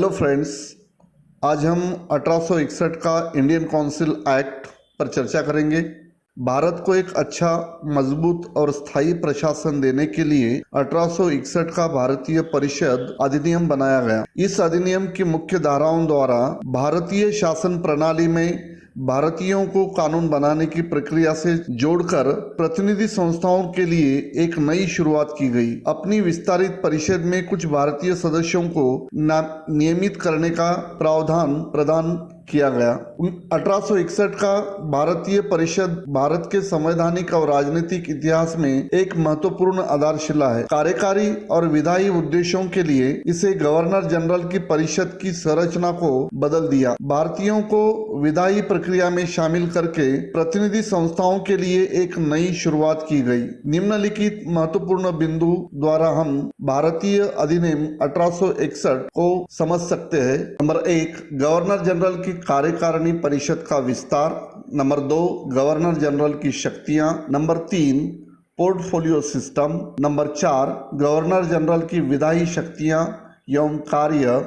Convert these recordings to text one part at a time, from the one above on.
Hello friends, आज हम 1861 का इंडियन काउंसिल एक्ट पर चर्चा करेंगे। भारत को एक अच्छा, मजबूत और स्थायी प्रशासन देने के लिए 1861 का भारतीय परिषद अधिनियम बनाया गया। इस अधिनियम की मुख्य धाराओं द्वारा भारतीय शासन प्रणाली में भारतीयों को कानून बनाने की प्रक्रिया से जोड़कर प्रतिनिधि संस्थाओं के लिए एक नई शुरुआत की गई। अपनी विस्तारित परिषद में कुछ भारतीय सदस्यों को नियमित करने का प्रावधान प्रदान किया गया। 1861 का भारतीय परिषद भारत के संवैधानिक और राजनीतिक इतिहास में एक महत्वपूर्ण आधारशिला है। कार्यकारी और विधायी उद्देश्यों के लिए इसे गवर्नर जनरल की परिषद की संरचना को बदल दिया। भारतीयों को विधायी प्रक्रिया में शामिल करके प्रतिनिधि संस्थाओं के लिए एक नई शुरुआत की गई। निम्नलिखित महत्वपूर्ण बिंदु द्वारा हम भारतीय अधिनियम 1861 को समझ सकते हैं। नंबर 1, गवर्नर जनरल की कार्यकारिणी परिषद का विस्तार। नंबर 2, गवर्नर जनरल की शक्तियां। Number 3, portfolio system. Number 4, governor general की विधायी शक्तियां एवं कार्य।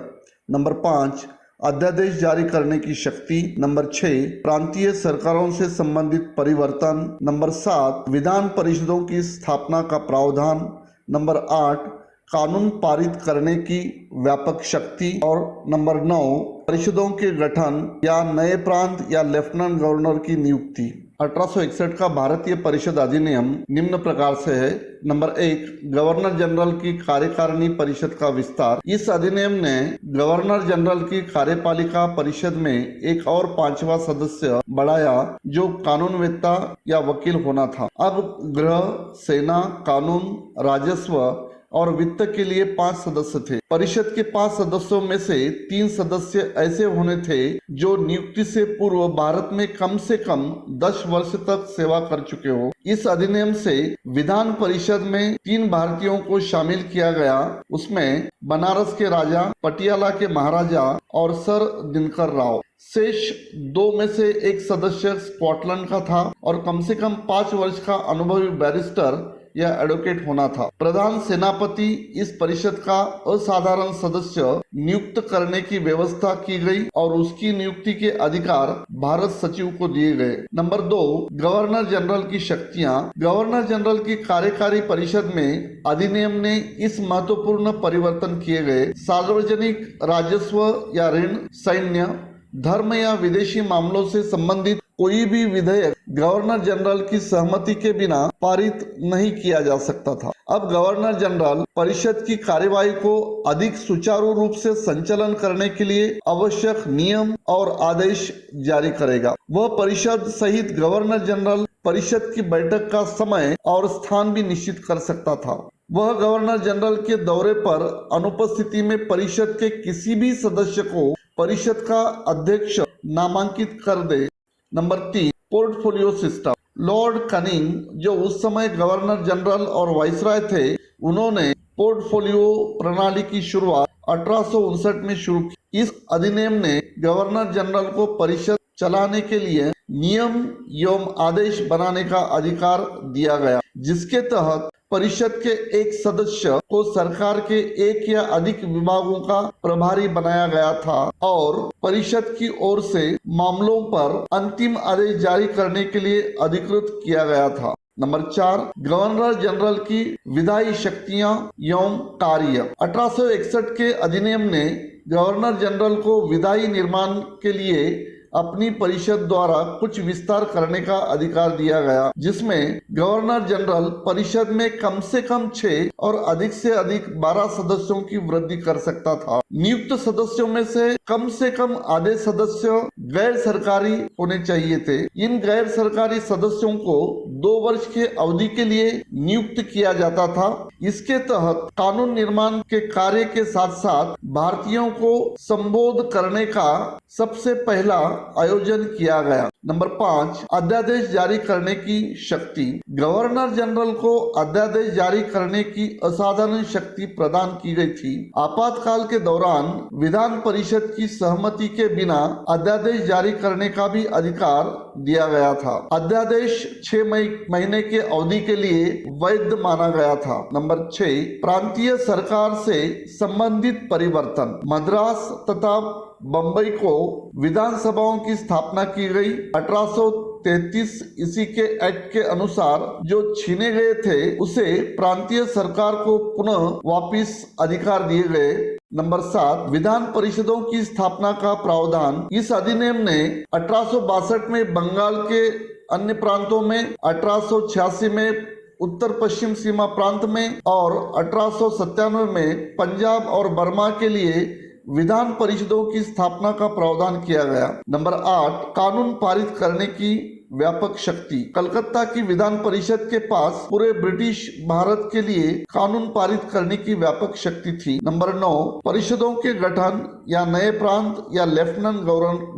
नंबर 5, अध्यादेश जारी करने की शक्ति। नंबर 6, प्रांतीय सरकारों से संबंधित परिवर्तन। नंबर 7, विधान परिषदों की स्थापना का प्रावधान। नंबर 8, कानून पारित करने की व्यापक शक्ति। और नंबर 9, परिषदों के गठन या नए प्रांत या लेफ्टिनेंट गवर्नर की नियुक्ति। 1861 का भारतीय परिषद अधिनियम निम्न प्रकार से है। नंबर 1, गवर्नर जनरल की कार्यकारिणी परिषद का विस्तार। इस अधिनियम ने गवर्नर जनरल की कार्यपालिका परिषद में एक और 5वां सदस्य बढ़ाया जो कानूनवेत्ता या वकील होना था। अब गृह, सेना, कानून, राजस्व और वित्त के लिए 5 सदस्य थे। परिषद के 5 सदस्यों में से 3 सदस्य ऐसे होने थे जो नियुक्ति से पूर्व भारत में कम से कम 10 वर्ष तक सेवा कर चुके हो। इस अधिनियम से विधान परिषद में 3 भारतीयों को शामिल किया गया। उसमें बनारस के राजा, पटियाला के महाराजा और सर दिनकर राव। शेष 2 में से एक सदस्य स्कॉटलैंड का था और कम से कम 5 वर्ष का अनुभवी बैरिस्टर या एडवोकेट होना था। प्रधान सेनापति इस परिषद का असाधारण सदस्य नियुक्त करने की व्यवस्था की गई और उसकी नियुक्ति के अधिकार भारत सचिव को दिए गए। नंबर 2, गवर्नर जनरल की शक्तियां। गवर्नर जनरल की कार्यकारी परिषद में अधिनियम ने इस महत्वपूर्ण परिवर्तन किए गए। सार्वजनिक राजस्व या ऋण, सैन्य, धर्म या विदेशी मामलों से संबंधित कोई भी विधेयक गवर्नर जनरल की सहमति के बिना पारित नहीं किया जा सकता था। अब गवर्नर जनरल परिषद की कार्यवाही को अधिक सुचारू रूप से संचालन करने के लिए आवश्यक नियम और आदेश जारी करेगा। वह परिषद सहित गवर्नर जनरल परिषद की बैठक का समय और स्थान भी निश्चित कर सकता था। वह गवर्नर जनरल के दौरे पर अनुपस्थिति में परिषद के किसी भी सदस्य को परिषद का अध्यक्ष नामांकित कर दे। Number 3, portfolio system. Lord Canning, जो उस समय गवर्नर जनरल और वाइसराय थे, उन्होंने पोर्टफोलियो प्रणाली की शुरुआत 1859 में शुरू की। इस अधिनियम ने गवर्नर जनरल को परिषद चलाने के लिए नियम एवं आदेश बनाने का अधिकार दिया गया, जिसके तहत परिषद के एक सदस्य को सरकार के एक या अधिक विभागों का प्रभारी बनाया गया था और परिषद की ओर से मामलों पर अंतिम आदेश जारी करने के लिए अधिकृत किया गया था। नंबर 4, गवर्नर जनरल की विधायी शक्तियां एवं कार्य। 1861 के अधिनियम ने गवर्नर जनरल को विधायी निर्माण के लिए अपनी परिषद द्वारा कुछ विस्तार करने का अधिकार दिया गया, जिसमें गवर्नर जनरल परिषद में कम से कम 6 और अधिक से अधिक 12 सदस्यों की वृद्धि कर सकता था। नियुक्त सदस्यों में से कम आधे सदस्य गैर सरकारी होने चाहिए थे। इन गैर सरकारी सदस्यों को 2 वर्ष के अवधि के लिए नियुक्त किया जाता था। इसके तहत कानून निर्माण के कार्य के साथ साथ भारतीयों को संबोध करने का सबसे पहला आयोजन किया गया। नंबर 5, अध्यादेश जारी करने की शक्ति। गवर्नर जनरल को अध्यादेश जारी करने की असाधारण शक्ति प्रदान की गई थी। आपातकाल के दौरान विधान परिषद की सहमति के बिना अध्यादेश जारी करने का भी अधिकार दिया गया था। अध्यादेश 6 महीने के अवधि के लिए वैध माना गया था। नंबर 6, प्रांतीय सरकार से संबंधित परिवर्तन। मद्रास तथा बंबई को विधानसभाओं की स्थापना की गई। 1833 ईस्वी के एक्ट के अनुसार जो छीने गए थे उसे प्रांतीय सरकार को पुनः वापिस अधिकार दिए गए। नंबर 7, विधान परिषदों की स्थापना का प्रावधान। इस अधिनियम ने 1862 में बंगाल के अन्य प्रांतों में, 1886 में उत्तर पश्चिम सीमा प्रांत में और 1897 में पंजाब और बर्मा के लिए विधान परिषदों की स्थापना का प्रावधान किया गया। नंबर 8, कानून पारित करने की व्यापक शक्ति। कलकत्ता की विधान परिषद के पास पूरे ब्रिटिश भारत के लिए कानून पारित करने की व्यापक शक्ति थी। नंबर 9, परिषदों के गठन या नए प्रांत या लेफ्टिनेंट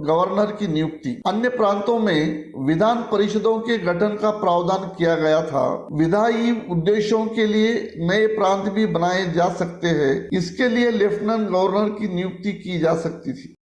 गवर्नर की नियुक्ति। अन्य प्रांतों में विधान परिषदों के गठन का प्रावधान किया गया था। विधायी उद्देश्यों के लिए नए प्रांत भी बनाए जा सकते हैं। इसके लिए लेफ्टिनेंट गवर्नर की नियुक्ति की जा सकती थी।